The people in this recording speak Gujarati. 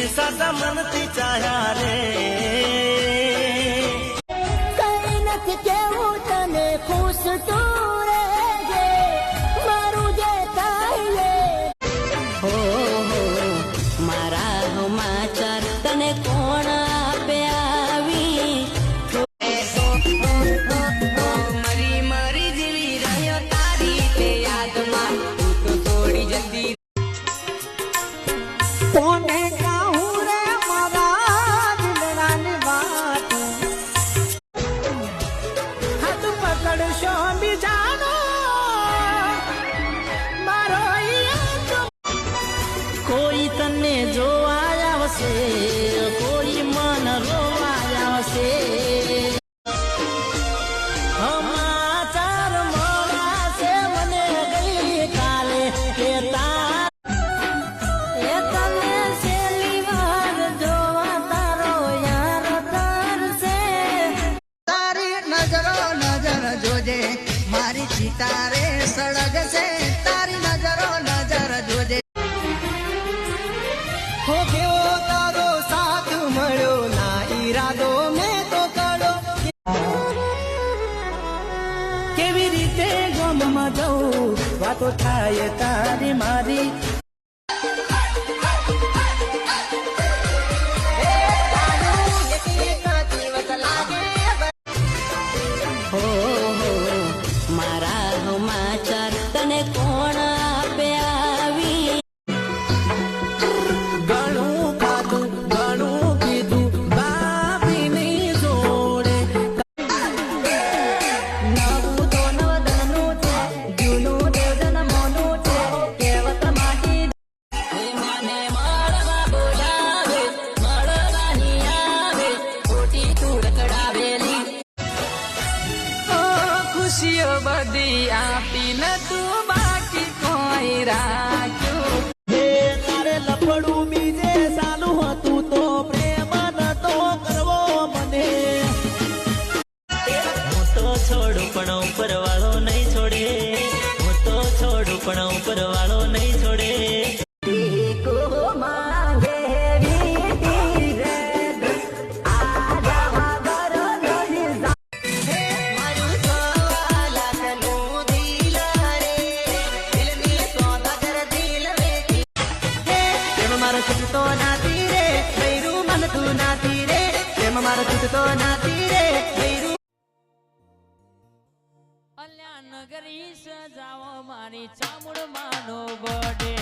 સાચા મનથી ચાહ્યા રે કઈ નથી કેવું તને ખુશ તું રહેજે મારું જે થાય હો મારા સમાચાર તને કોણ આપે આવી મરી મરી જીવી રહ્યો તારી તે યાદમાં તું તો થોડી જલ્દી કોને કહું રે મારા દિલરાની વાત હાથ પકડશો બીજાનો મારો કોઈ તને જોવા આવશે કોઈ મન રોવા આવશે સમાચાર મળાશે મને ગઈ કાલે કે એ તને છેલ્લી વાર જોવા તારો યાર કરશે તારી નજરો નજર જોજે મારી ચિતારે સળગશે તારી નજરો નજર જોજે હો કેવો તારો સાથ મળ્યો ના ઈરાદો મેં તો કરો કેવી રીતે ગમમાં જવું વાતો થાય તારી મારી હો મારા સમાચાર તને કોણ આપે આવી ઘણું ખાધું ઘણું કીધું બાપીની જોડે નવું તો નવદનનું છે જૂનું દેવદન મોનું છે કહેવત માટી મને મળવા બોલાવે મળવાની આવે ખોટી તુડકડાવેલી ખુશીઓ બધી આપીને તું બાકી કોઈ રાખ્યું હે તારે લપડું બીજે સાનું હતું તો પ્રેમ નતો કરવો મને હું તો છોડું પણ ઉપર વાળો નહીં છોડે હું તો છોડું પણ ઉપર વાળો નહીં છોડે કો માંગે વીતી રે આજા મગર લોહી મારું સવાલાતનું દિલ રે દિલની સોદાગર દિલ વેચી પ્રેમ મારો છૂટતો નાતી રે બૈરું મન તું નાતી રે પ્રેમ મારો છૂટતો નાતી રે બૈરું અલ્યા નગરી સજાવો મારી ચામુંડ માનો બડે